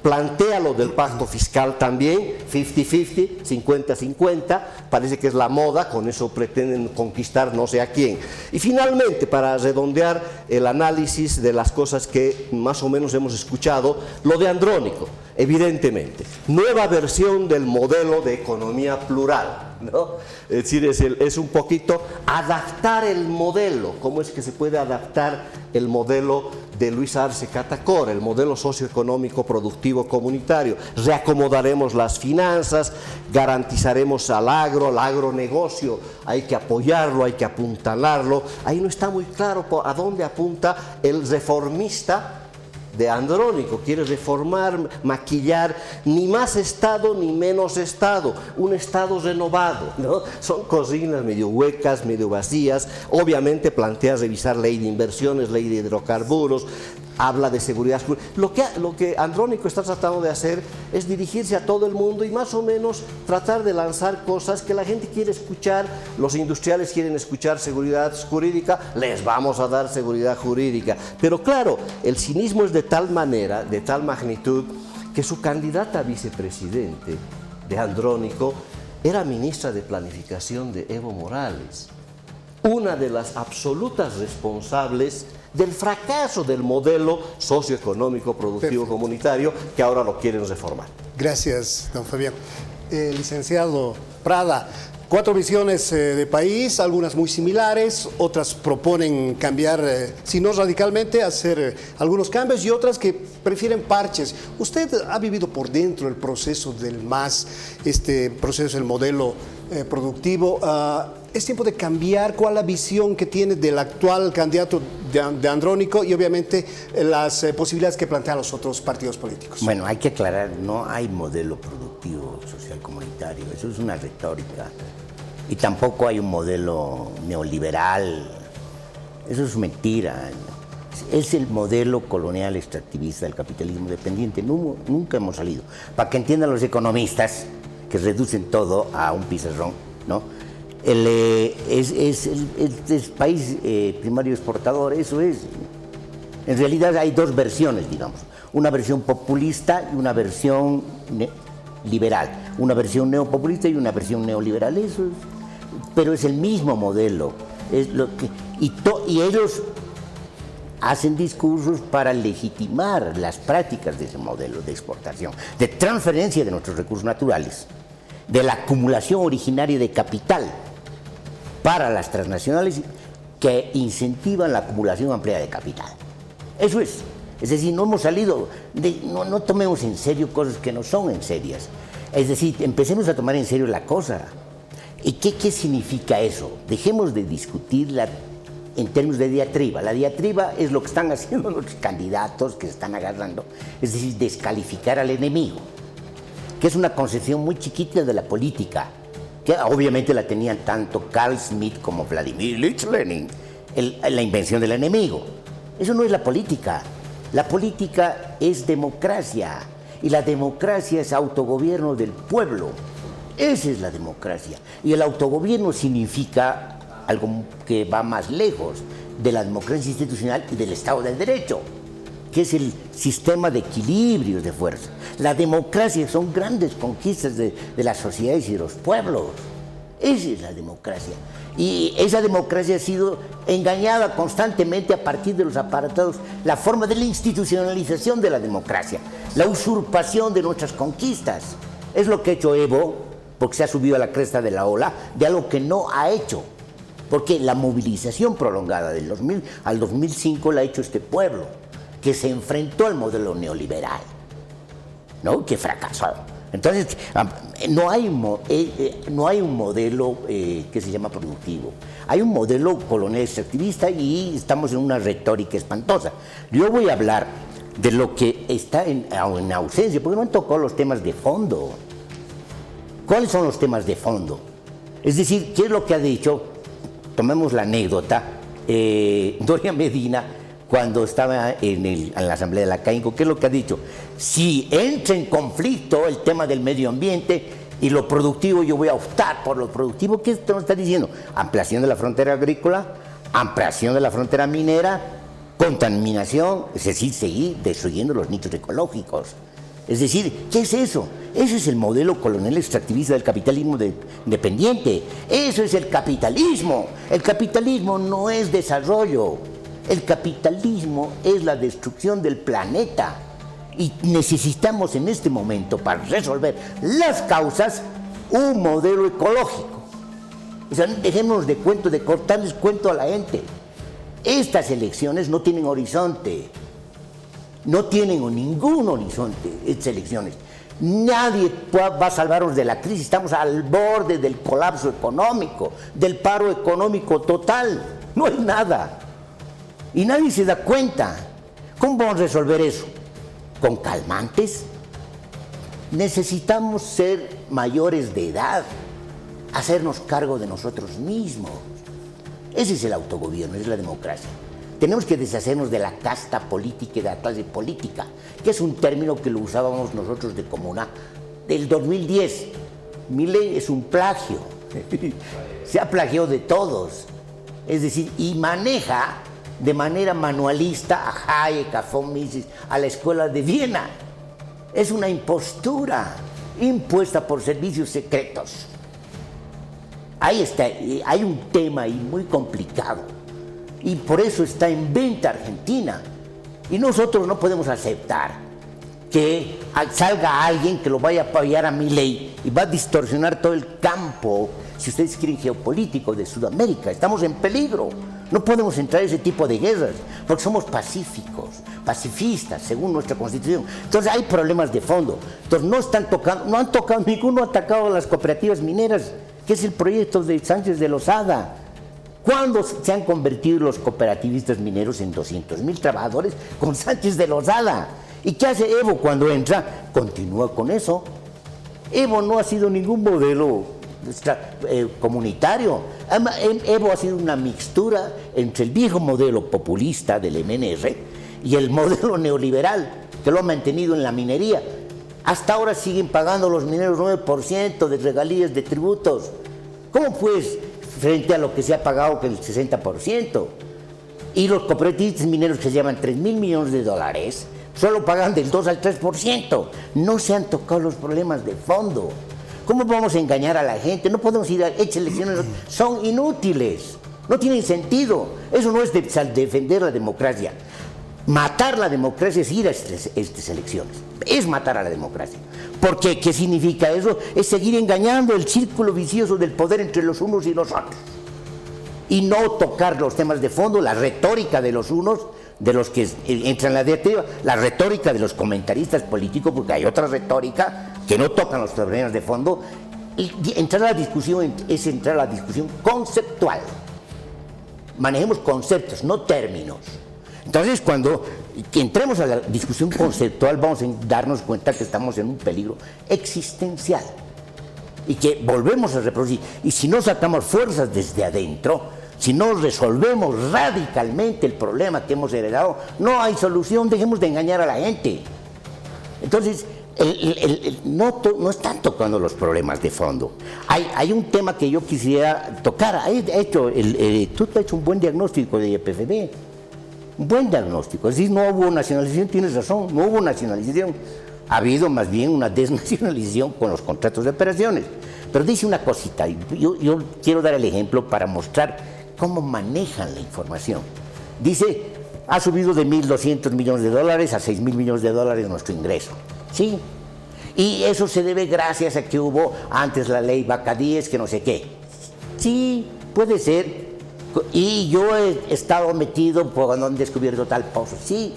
Plantea lo del pacto fiscal también, 50-50, 50-50, parece que es la moda, con eso pretenden conquistar no sé a quién. Y finalmente, para redondear el análisis de las cosas que más o menos hemos escuchado, lo de Andrónico, evidentemente, nueva versión del modelo de economía plural, ¿no? Es decir, es un poquito adaptar el modelo. ¿Cómo es que se puede adaptar el modelo de Luis Arce Catacora, el modelo socioeconómico productivo comunitario? Reacomodaremos las finanzas, garantizaremos al agronegocio, hay que apoyarlo, hay que apuntalarlo. Ahí no está muy claro a dónde apunta el reformista de Andrónico. Quiere reformar, maquillar, ni más Estado ni menos Estado, un Estado renovado, ¿no? Son consignas medio huecas, medio vacías. Obviamente plantea revisar ley de inversiones, ley de hidrocarburos, habla de seguridad. Lo que Andrónico está tratando de hacer es dirigirse a todo el mundo y más o menos tratar de lanzar cosas que la gente quiere escuchar. Los industriales quieren escuchar seguridad jurídica, les vamos a dar seguridad jurídica. Pero claro, el cinismo es de tal manera, de tal magnitud, que su candidata a vicepresidente de Andrónico era ministra de Planificación de Evo Morales, una de las absolutas responsables del fracaso del modelo socioeconómico productivo comunitario, que ahora lo quieren reformar. Gracias, don Fabián. Licenciado Prada, 4 visiones de país, algunas muy similares, otras proponen cambiar, si no radicalmente, hacer algunos cambios y otras que prefieren parches. Usted ha vivido por dentro el proceso del MAS, este proceso, el modelo productivo. Es tiempo de cambiar. ¿Cuál es la visión que tiene del actual candidato de Andrónico y obviamente las posibilidades que plantean los otros partidos políticos? Bueno, hay que aclarar, no hay modelo productivo social comunitario, eso es una retórica. Y tampoco hay un modelo neoliberal, eso es mentira. Es el modelo colonial extractivista del capitalismo dependiente, nunca hemos salido. Para que entiendan los economistas, que reducen todo a un pizarrón, ¿no? Es país primario exportador, eso es. En realidad hay 2 versiones, digamos. Una versión populista y una versión liberal. Una versión neopopulista y una versión neoliberal, eso es. Pero es el mismo modelo. Es lo que, y ellos hacen discursos para legitimar las prácticas de ese modelo de exportación, de transferencia de nuestros recursos naturales, de la acumulación originaria de capital para las transnacionales que incentivan la acumulación amplia de capital. Eso es. Es decir, no hemos salido, no tomemos en serio cosas que no son en serias. Es decir, empecemos a tomar en serio la cosa. ¿Y qué significa eso? Dejemos de discutirla en términos de diatriba. La diatriba es lo que están haciendo los candidatos que se están agarrando, es decir, descalificar al enemigo, que es una concepción muy chiquita de la política, que obviamente la tenían tanto Carl Schmitt como Vladimir Ilich Lenin, la invención del enemigo. Eso no es la política. La política es democracia, y la democracia es autogobierno del pueblo. Esa es la democracia. Y el autogobierno significa algo que va más lejos de la democracia institucional y del Estado de Derecho, que es el sistema de equilibrios de fuerza. La democracia son grandes conquistas de las sociedades y de los pueblos. Esa es la democracia. Y esa democracia ha sido engañada constantemente a partir de los aparatados, la forma de la institucionalización de la democracia, la usurpación de nuestras conquistas. Es lo que ha hecho Evo, porque se ha subido a la cresta de la ola de algo que no ha hecho. Porque la movilización prolongada del 2000 al 2005 la ha hecho este pueblo, que se enfrentó al modelo neoliberal, ¿no? Que fracasó. Entonces, no hay un modelo que se llama productivo. Hay un modelo colonial extractivista y estamos en una retórica espantosa. Yo voy a hablar de lo que está en ausencia, porque no han tocado los temas de fondo. ¿Cuáles son los temas de fondo? Es decir, ¿qué es lo que ha dicho? Tomemos la anécdota. Doria Medina, cuando estaba en la Asamblea de la CAINCO, ¿qué es lo que ha dicho? Si entra en conflicto el tema del medio ambiente y lo productivo, yo voy a optar por lo productivo. ¿Qué está diciendo? Ampliación de la frontera agrícola, ampliación de la frontera minera, contaminación, es decir, seguir destruyendo los nichos ecológicos. Es decir, ¿qué es eso? Ese es el modelo colonial extractivista del capitalismo dependiente. Eso es el capitalismo. El capitalismo no es desarrollo. El capitalismo es la destrucción del planeta. Y necesitamos en este momento, para resolver las causas, un modelo ecológico. O sea, dejémonos de cortarles cuento a la gente. Estas elecciones no tienen horizonte. No tienen ningún horizonte estas elecciones. Nadie va a salvarnos de la crisis. Estamos al borde del colapso económico, del paro económico total. No hay nada. Y nadie se da cuenta. ¿Cómo vamos a resolver eso? ¿Con calmantes? Necesitamos ser mayores de edad, hacernos cargo de nosotros mismos. Ese es el autogobierno, es la democracia. Tenemos que deshacernos de la casta política y de la clase política, que es un término que lo usábamos nosotros de comuna del 2010. Milei es un plagio, se ha plagiado de todos, es decir, y maneja de manera manualista a Hayek, a von Mises, a la escuela de Viena. Es una impostura impuesta por servicios secretos. Ahí está, hay un tema ahí muy complicado. Y por eso está en venta Argentina. Y nosotros no podemos aceptar que salga alguien que lo vaya a apoyar a Milei y va a distorsionar todo el campo si ustedes quieren, geopolítico de Sudamérica. Estamos en peligro. No podemos entrar en ese tipo de guerras, porque somos pacíficos, pacifistas, según nuestra Constitución. Entonces hay problemas de fondo. Entonces no han tocado, ninguno ha atacado a las cooperativas mineras, que es el proyecto de Sánchez de Lozada. ¿Cuándo se han convertido los cooperativistas mineros en 200.000 trabajadores con Sánchez de Lozada? ¿Y qué hace Evo cuando entra? Continúa con eso. Evo no ha sido ningún modelo comunitario. Evo ha sido una mixtura entre el viejo modelo populista del MNR y el modelo neoliberal que lo ha mantenido en la minería. Hasta ahora siguen pagando los mineros 9% de regalías, de tributos. ¿Cómo pues, frente a lo que se ha pagado que el 60%? Y los cooperativistas mineros, que se llaman 3.000 millones de dólares, solo pagan del 2 al 3%. No se han tocado los problemas de fondo. ¿Cómo vamos a engañar a la gente? No podemos ir a hechas elecciones, son inútiles, no tienen sentido. Eso no es defender la democracia. Matar la democracia es ir a estas elecciones, es matar a la democracia. Porque ¿qué significa eso? Es seguir engañando el círculo vicioso del poder entre los unos y los otros. Y no tocar los temas de fondo, la retórica de los unos, de los que entran en la diatriba, la retórica de los comentaristas políticos, porque hay otra retórica que no tocan los problemas de fondo. Y entrar a la discusión es entrar a la discusión conceptual. Manejemos conceptos, no términos. Entonces, cuando entremos a la discusión conceptual, vamos a darnos cuenta que estamos en un peligro existencial y que volvemos a reproducir. Y si no sacamos fuerzas desde adentro, si no resolvemos radicalmente el problema que hemos heredado, no hay solución. Dejemos de engañar a la gente. Entonces, no están tocando los problemas de fondo. Hay un tema que yo quisiera tocar. Tú has hecho un buen diagnóstico de YPFB. Un buen diagnóstico. Es decir, no hubo nacionalización, tienes razón, no hubo nacionalización. Ha habido más bien una desnacionalización con los contratos de operaciones. Pero dice una cosita, yo quiero dar el ejemplo para mostrar cómo manejan la información. Dice, ha subido de 1.200 millones de dólares a 6.000 millones de dólares nuestro ingreso. Sí. Y eso se debe gracias a que hubo antes la ley Vaca 10, que no sé qué. Sí, puede ser. Y yo he estado metido cuando han descubierto tal pozo. Sí.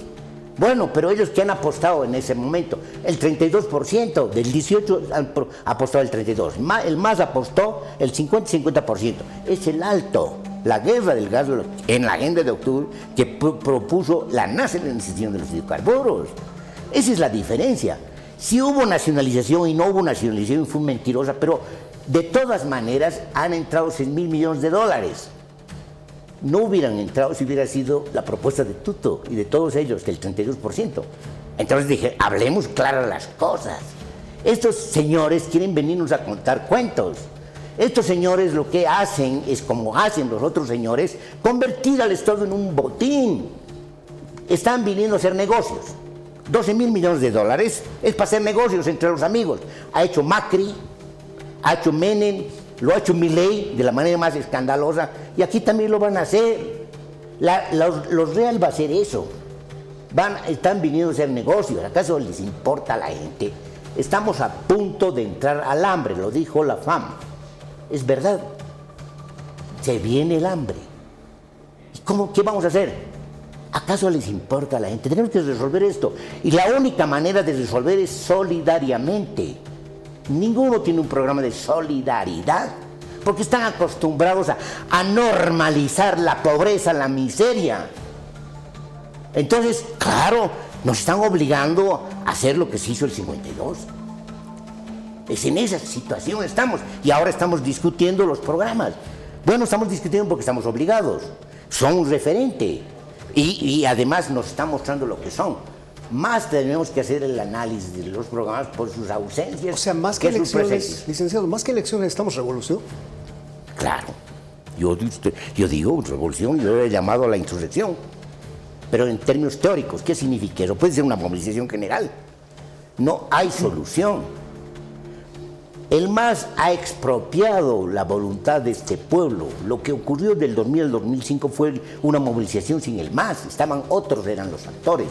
Bueno, pero ellos que han apostado en ese momento, el 32%, del 18 han apostado el 32%, el más apostó el 50%. Es el alto. La guerra del gas en la agenda de octubre que propuso la nacionalización de los hidrocarburos. Esa es la diferencia. Si hubo nacionalización y no hubo nacionalización, fue mentirosa, pero de todas maneras han entrado 6.000 millones de dólares. No hubieran entrado si hubiera sido la propuesta de Tuto y de todos ellos, del 32%. Entonces dije, hablemos claras las cosas. Estos señores quieren venirnos a contar cuentos. Estos señores lo que hacen es, como hacen los otros señores, convertir al Estado en un botín. Están viniendo a hacer negocios. 12.000 millones de dólares es para hacer negocios entre los amigos. Ha hecho Macri, ha hecho Menem, lo ha hecho Milei de la manera más escandalosa, y aquí también lo van a hacer. Los Real va a hacer eso. Están viniendo a hacer negocios. ¿Acaso les importa a la gente? Estamos a punto de entrar al hambre, lo dijo la FAM. Es verdad. Se viene el hambre. ¿Y qué vamos a hacer? ¿Acaso les importa a la gente? Tenemos que resolver esto. Y la única manera de resolver es solidariamente. Ninguno tiene un programa de solidaridad, porque están acostumbrados a normalizar la pobreza, la miseria. Entonces, claro, nos están obligando a hacer lo que se hizo el 52. Es en esa situación estamos, y ahora estamos discutiendo los programas. Bueno, estamos discutiendo porque estamos obligados. Son un referente, y además nos están mostrando lo que son. Más tenemos que hacer el análisis de los programas por sus ausencias. O sea, más que elecciones, licenciado, más que elecciones, ¿estamos revolución? Claro. Yo digo revolución, yo he llamado a la insurrección. Pero en términos teóricos, ¿qué significa eso? Puede ser una movilización general. No hay solución. El MAS ha expropiado la voluntad de este pueblo. Lo que ocurrió del 2000 al 2005 fue una movilización sin el MAS. Eran los actores.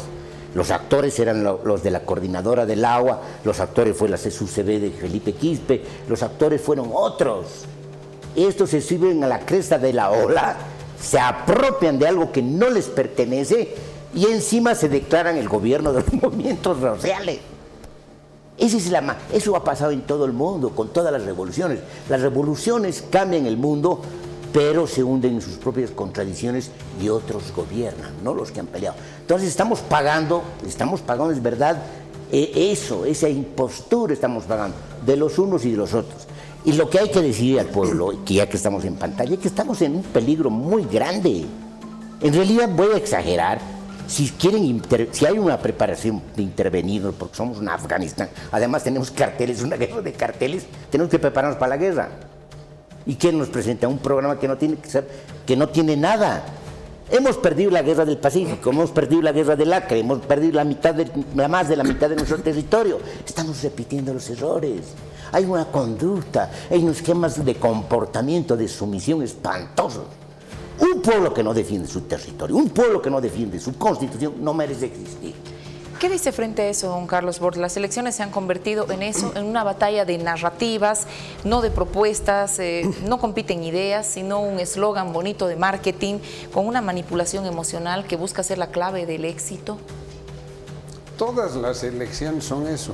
Los actores eran los de la Coordinadora del Agua, los actores fue la CSUCB de Felipe Quispe, los actores fueron otros. estos se suben a la cresta de la ola, se apropian de algo que no les pertenece y encima se declaran el gobierno de los movimientos sociales. Eso ha pasado en todo el mundo, con todas las revoluciones. Las revoluciones cambian el mundo, pero se hunden en sus propias contradicciones y otros gobiernan, no los que han peleado. Entonces estamos pagando, es verdad, esa impostura estamos pagando, de los unos y de los otros. Y lo que hay que decir al pueblo, que ya que estamos en pantalla, es que estamos en un peligro muy grande. En realidad voy a exagerar. Si hay una preparación de intervenir, porque somos un Afganistán, además tenemos carteles, una guerra de carteles, tenemos que prepararnos para la guerra. ¿Y quién nos presenta un programa que no tiene nada? Hemos perdido la guerra del Pacífico, hemos perdido la guerra del Acre, hemos perdido más de la mitad de nuestro territorio. Estamos repitiendo los errores. Hay una conducta, hay unos esquemas de comportamiento, de sumisión espantosos. Un pueblo que no defiende su territorio, un pueblo que no defiende su constitución, no merece existir. ¿Qué dice frente a eso, don Carlos Borges? Las elecciones se han convertido en eso, en una batalla de narrativas, no de propuestas, no compiten ideas, sino un eslogan bonito de marketing con una manipulación emocional que busca ser la clave del éxito. Todas las elecciones son eso.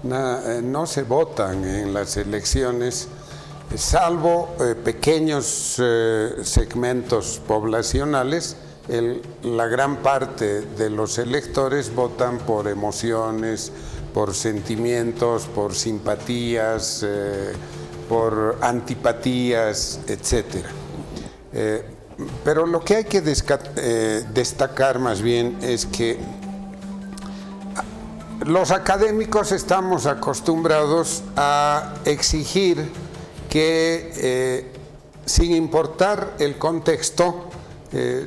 No se votan en las elecciones, salvo pequeños segmentos poblacionales. La gran parte de los electores votan por emociones, por sentimientos, por simpatías, por antipatías, etc. Pero lo que hay que destacar más bien es que los académicos estamos acostumbrados a exigir que, sin importar el contexto,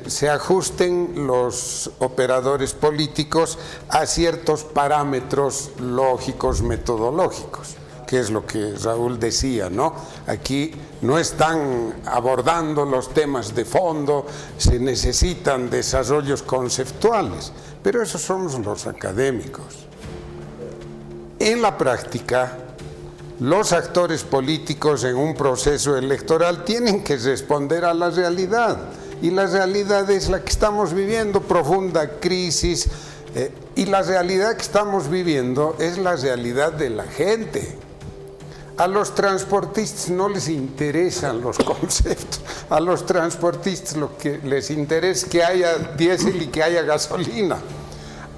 se ajusten los operadores políticos a ciertos parámetros lógicos, metodológicos, que es lo que Raúl decía, ¿no? Aquí no están abordando los temas de fondo, se necesitan desarrollos conceptuales, pero esos somos los académicos. En la práctica, los actores políticos en un proceso electoral tienen que responder a la realidad. Y la realidad es la que estamos viviendo, profunda crisis, y la realidad que estamos viviendo es la realidad de la gente. A los transportistas no les interesan los conceptos, a los transportistas lo que les interesa es que haya diésel y que haya gasolina.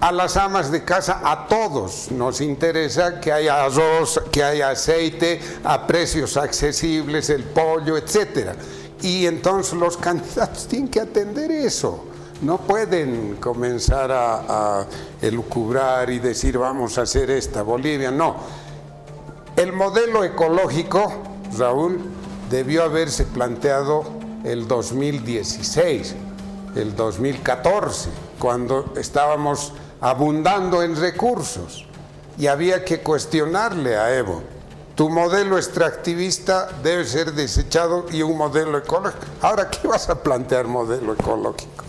A las amas de casa, a todos nos interesa que haya arroz, que haya aceite, a precios accesibles, el pollo, etcétera. Y entonces los candidatos tienen que atender eso. No pueden comenzar a elucubrar y decir vamos a hacer esta Bolivia, no. El modelo ecológico, Raúl, debió haberse planteado el 2016, el 2014, cuando estábamos abundando en recursos y había que cuestionarle a Evo. Tu modelo extractivista debe ser desechado y un modelo ecológico. Ahora, ¿qué vas a plantear modelo ecológico?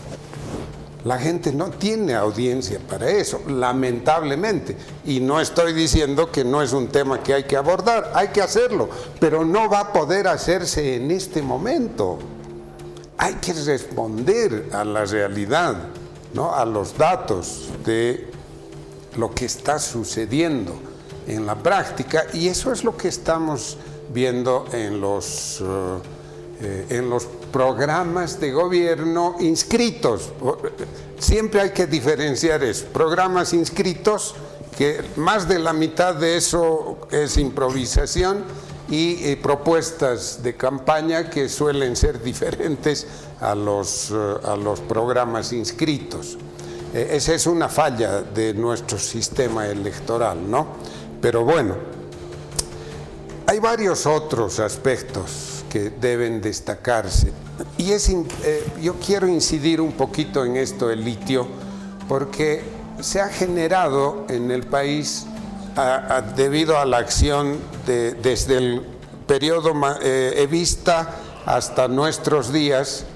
La gente no tiene audiencia para eso, lamentablemente. Y no estoy diciendo que no es un tema que hay que abordar, hay que hacerlo, pero no va a poder hacerse en este momento. Hay que responder a la realidad, ¿no? A los datos de lo que está sucediendo en la práctica, y eso es lo que estamos viendo en los programas de gobierno inscritos. Siempre hay que diferenciar eso. Programas inscritos, que más de la mitad de eso es improvisación, y propuestas de campaña que suelen ser diferentes a los programas inscritos. Esa es una falla de nuestro sistema electoral, ¿no? Pero bueno, hay varios otros aspectos que deben destacarse. Y yo quiero incidir un poquito en esto del litio, porque se ha generado en el país, debido a la acción desde el periodo evista hasta nuestros días,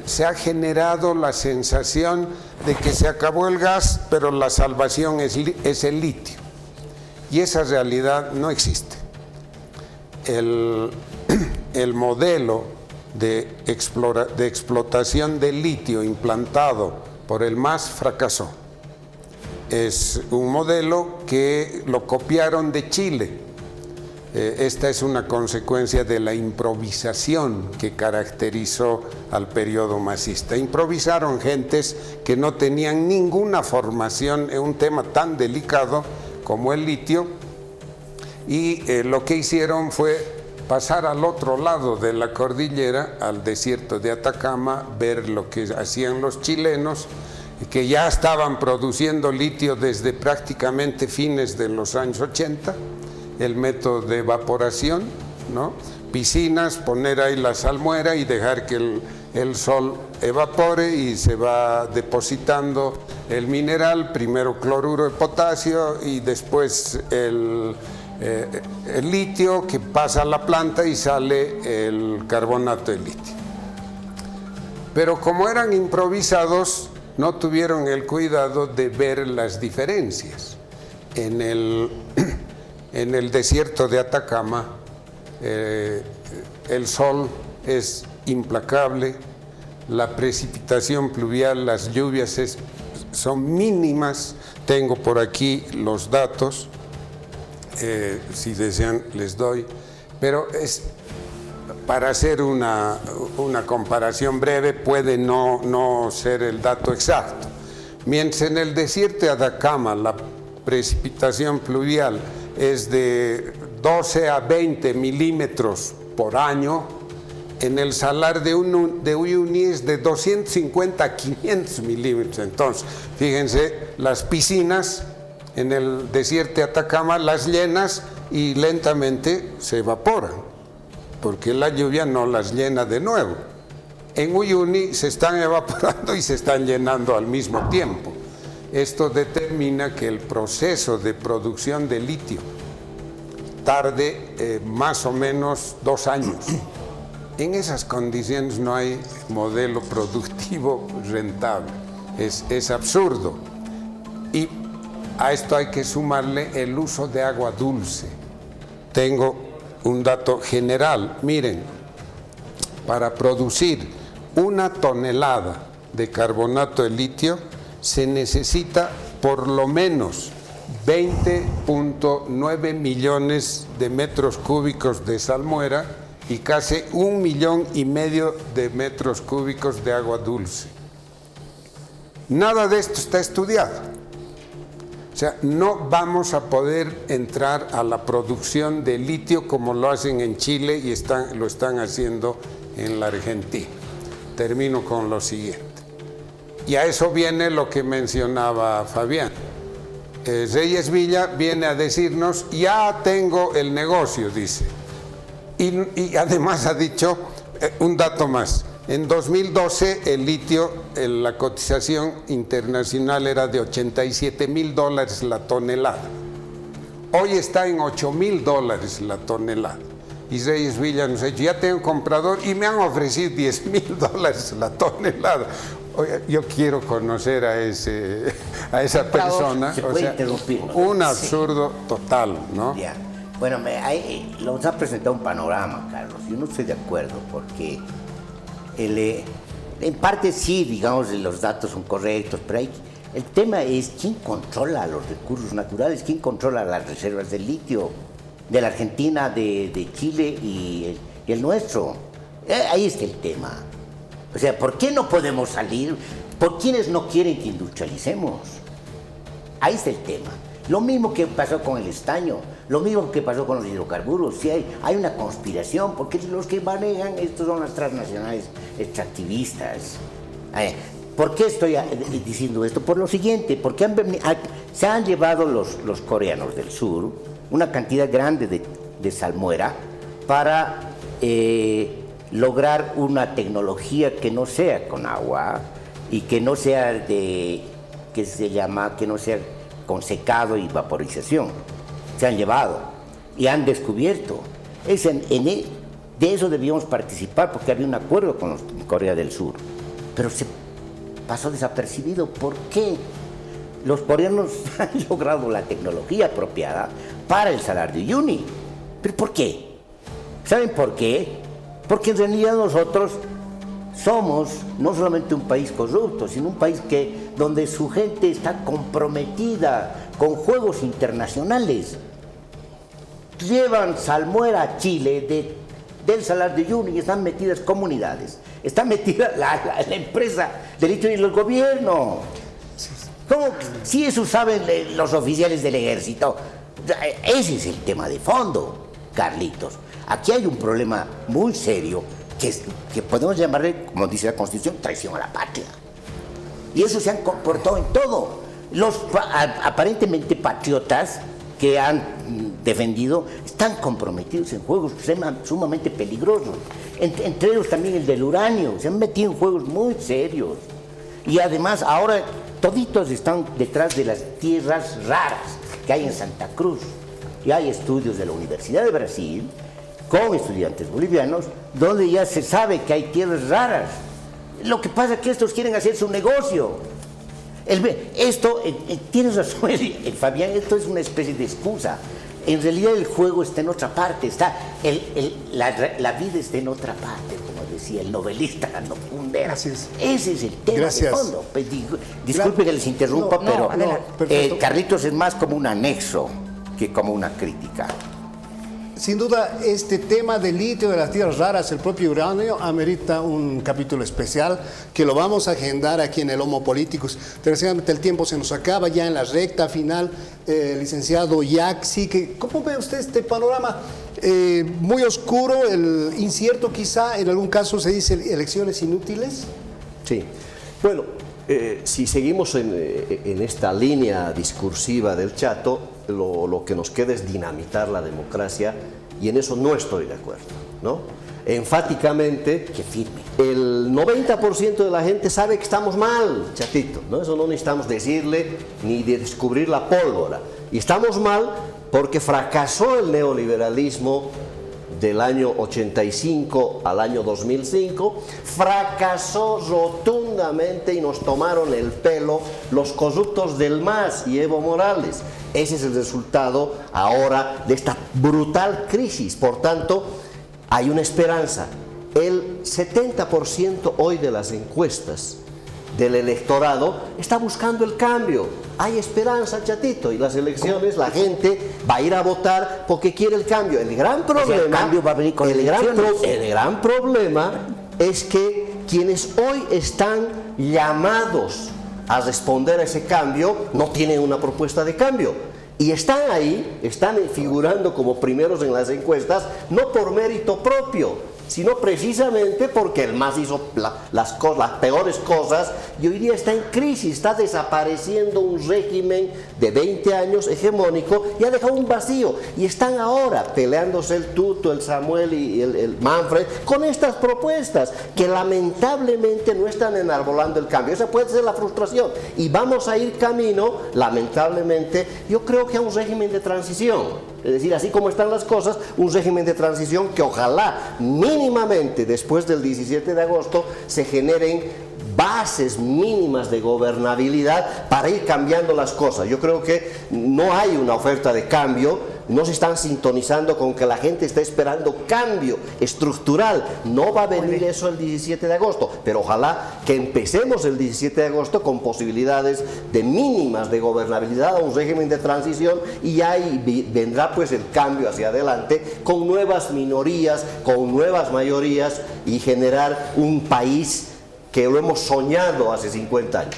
se ha generado la sensación de que se acabó el gas, pero la salvación es el litio. Y esa realidad no existe. el modelo de explotación del litio implantado por el MAS fracasó. Es un modelo que lo copiaron de Chile. Esta es una consecuencia de la improvisación que caracterizó al periodo masista. Improvisaron gentes que no tenían ninguna formación en un tema tan delicado como el litio, y lo que hicieron fue pasar al otro lado de la cordillera, al desierto de Atacama, ver lo que hacían los chilenos, que ya estaban produciendo litio desde prácticamente fines de los años 80, el método de evaporación, ¿no? Piscinas, poner ahí la salmuera y dejar que el sol evapore y se va depositando el mineral, primero cloruro de potasio y después el litio que pasa a la planta y sale el carbonato de litio. Pero como eran improvisados, no tuvieron el cuidado de ver las diferencias. En el desierto de Atacama, el sol es implacable, la precipitación pluvial, las lluvias son mínimas. Tengo por aquí los datos. Si desean les doy, pero para hacer una comparación breve puede no ser el dato exacto. Mientras en el desierto de Atacama la precipitación pluvial es de 12 a 20 milímetros por año, en el salar de Uyuni es de 250 a 500 milímetros. Entonces, fíjense, las piscinas en el desierto de Atacama las llenas y lentamente se evaporan, porque la lluvia no las llena de nuevo. En Uyuni se están evaporando y se están llenando al mismo tiempo. Esto determina que el proceso de producción de litio tarde más o menos 2 años. En esas condiciones no hay modelo productivo rentable. Es absurdo. Y a esto hay que sumarle el uso de agua dulce. Tengo un dato general. Miren, para producir 1 tonelada de carbonato de litio se necesita por lo menos 20.9 millones de metros cúbicos de salmuera y casi 1,5 millones de metros cúbicos de agua dulce. Nada de esto está estudiado. O sea, no vamos a poder entrar a la producción de litio como lo hacen en Chile y lo están haciendo en la Argentina. Termino con lo siguiente. Y a eso viene lo que mencionaba Fabián. Reyes Villa viene a decirnos, ya tengo el negocio, dice. Y además ha dicho un dato más. En 2012 el litio, la cotización internacional era de $87,000 la tonelada. Hoy está en $8,000 la tonelada. Y Reyes Villa nos ha dicho, ya tengo un comprador y me han ofrecido $10,000 la tonelada. Oye, yo quiero conocer a esa persona. ¿Se puede interrumpir? Un absurdo total, ¿no? Ya. Bueno, nos ha presentado un panorama, Carlos. Yo no estoy de acuerdo porque en parte sí, digamos, los datos son correctos, pero el tema es quién controla los recursos naturales, quién controla las reservas de litio de la Argentina, de Chile y el nuestro. Ahí está el tema. O sea, ¿por qué no podemos salir? ¿Por quiénes no quieren que industrialicemos? Ahí está el tema. Lo mismo que pasó con el estaño, lo mismo que pasó con los hidrocarburos. Sí, hay una conspiración, porque los que manejan estos son las transnacionales extractivistas. ¿Por qué estoy diciendo esto? Por lo siguiente, porque se han llevado los coreanos del sur una cantidad grande de salmuera para lograr una tecnología que no sea con agua y que no sea que no sea con secado y vaporización. Se han llevado y han descubierto. De eso debíamos participar porque había un acuerdo con Corea del Sur, pero se pasó desapercibido. ¿Por qué? Los coreanos han logrado la tecnología apropiada para el salar de Uyuni. ¿Pero por qué? ¿Saben por qué? Porque en realidad nosotros somos no solamente un país corrupto, sino un país donde su gente está comprometida con juegos internacionales. Llevan salmuera a Chile del Salar de Uyuni y están metidas comunidades. Está metida la empresa del hecho y el gobierno. ¿Cómo? Si eso saben los oficiales del ejército. Ese es el tema de fondo, Carlitos. Aquí hay un problema muy serio que podemos llamarle, como dice la Constitución, traición a la patria. Y eso se han comportado en todo. Los aparentemente patriotas que han defendido están comprometidos en juegos sumamente peligrosos. Entre ellos también el del uranio. Se han metido en juegos muy serios. Y además ahora toditos están detrás de las tierras raras que hay en Santa Cruz. Y hay estudios de la Universidad de Brasil con estudiantes bolivianos donde ya se sabe que hay tierras raras. Lo que pasa es que estos quieren hacer su negocio. Tienes razón, Fabián, esto es una especie de excusa. En realidad el juego está en otra parte, la vida está en otra parte, como decía el novelista Gano Kundera. Ese es el tema de fondo. Disculpe que les interrumpa, pero Carlitos es más como un anexo que como una crítica. Sin duda, este tema del litio, de las tierras raras, el propio uranio, amerita un capítulo especial que lo vamos a agendar aquí en el Homo Politicus. Desgraciadamente el tiempo se nos acaba ya en la recta final. Licenciado Yaxi, ¿cómo ve usted este panorama? Muy oscuro, incierto quizá, en algún caso se dice elecciones inútiles. Sí, bueno, si seguimos en esta línea discursiva del Chato, lo que nos queda es dinamitar la democracia y en eso no estoy de acuerdo, ¿no? Enfáticamente, que firme. El 90% de la gente sabe que estamos mal, Chatito, ¿no? Eso no necesitamos decirle ni de descubrir la pólvora. Y estamos mal porque fracasó el neoliberalismo del año 85 al año 2005, fracasó rotundamente y nos tomaron el pelo los corruptos del MAS y Evo Morales. Ese es el resultado ahora de esta brutal crisis. Por tanto, hay una esperanza. El 70% hoy de las encuestas del electorado está buscando el cambio. Hay esperanza, Chatito, y las elecciones, la gente va a ir a votar porque quiere el cambio. El gran problema, el cambio va a venir con el gran problema es que quienes hoy están llamados a responder a ese cambio no tienen una propuesta de cambio. Y están ahí, están figurando como primeros en las encuestas, no por mérito propio, sino precisamente porque el MAS hizo las peores cosas y hoy día está en crisis, está desapareciendo un régimen de 20 años hegemónico y ha dejado un vacío. Y están ahora peleándose el Tuto, el Samuel y el Manfred con estas propuestas que lamentablemente no están enarbolando el cambio. Esa puede ser la frustración. Y vamos a ir camino, lamentablemente, yo creo que a un régimen de transición. Es decir, así como están las cosas, un régimen de transición que ojalá mínimamente después del 17 de agosto se generen bases mínimas de gobernabilidad para ir cambiando las cosas. Yo creo que no hay una oferta de cambio, no se están sintonizando con que la gente está esperando cambio estructural. No va a venir eso el 17 de agosto, pero ojalá que empecemos el 17 de agosto con posibilidades de mínimas de gobernabilidad a un régimen de transición y ahí vendrá pues el cambio hacia adelante con nuevas minorías, con nuevas mayorías y generar un país que lo hemos soñado hace 50 años.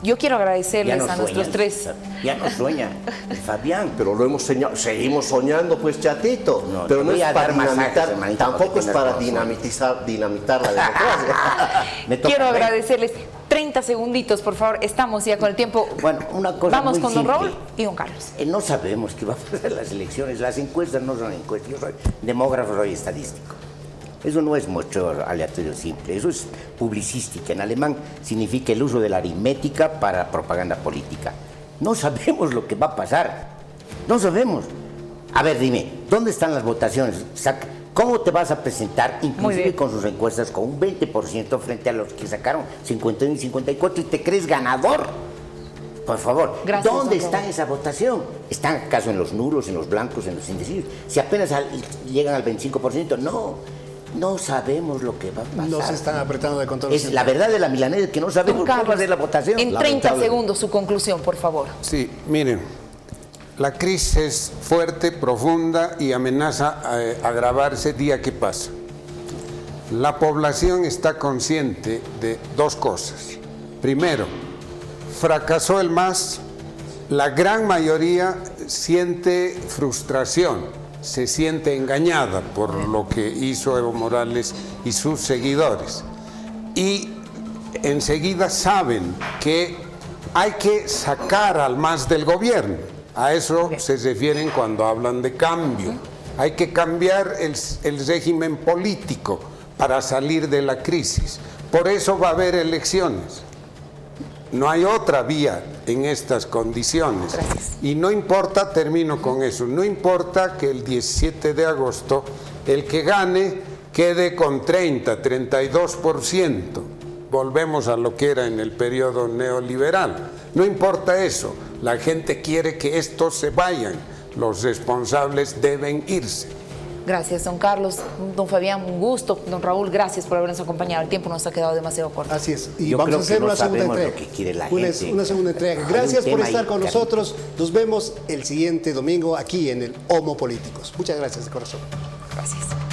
Yo quiero agradecerles a nuestros tres. Ya no sueña, Fabián. Pero lo hemos soñado, seguimos soñando, pues, Chatito. No, pero no es para dinamitar, tampoco es para dinamitar la democracia. Quiero agradecerles. 30 segunditos, por favor. Estamos ya con el tiempo. Bueno, una cosa Vamos muy con simple. don Raúl y don Carlos. No sabemos qué va a pasar en las elecciones. Las encuestas no son encuestas. Yo soy demógrafo, soy estadístico. Eso no es mucho aleatorio simple, eso es publicística. En alemán significa el uso de la aritmética para propaganda política. No sabemos lo que va a pasar, no sabemos. A ver, dime, ¿dónde están las votaciones? ¿Cómo te vas a presentar, inclusive con sus encuestas, con un 20% frente a los que sacaron 51 y 54 y te crees ganador? Por favor, gracias, ¿dónde está esa votación? ¿Están acaso en los nulos, en los blancos, en los indecisos? Si apenas llegan al 25%, no. No sabemos lo que va a pasar. Nos están apretando de control. Es la verdad de la milanesa, es que no sabemos Don cómo va a ser la votación. En 30 segundos su conclusión, por favor. Sí, miren, la crisis es fuerte, profunda y amenaza a agravarse día que pasa. La población está consciente de dos cosas. Primero, fracasó el MAS, la gran mayoría siente frustración, se siente engañada por lo que hizo Evo Morales y sus seguidores. Y enseguida saben que hay que sacar al MAS del gobierno. A eso se refieren cuando hablan de cambio. Hay que cambiar el régimen político para salir de la crisis. Por eso va a haber elecciones. No hay otra vía en estas condiciones. Gracias. Y no importa, termino con eso, no importa que el 17 de agosto el que gane quede con 32%. Volvemos a lo que era en el periodo neoliberal. No importa eso, la gente quiere que estos se vayan, los responsables deben irse. Gracias, don Carlos. Don Fabián, un gusto. Don Raúl, gracias por habernos acompañado. El tiempo nos ha quedado demasiado corto. Así es. Y Yo vamos creo a hacer que no una segunda sabemos entrega. lo que quiere la Una gente. segunda entrega. Hay un Gracias por tema estar ahí, con Carlos. nosotros. Nos vemos el siguiente domingo aquí en el Homo Políticos. Muchas gracias de corazón. Gracias.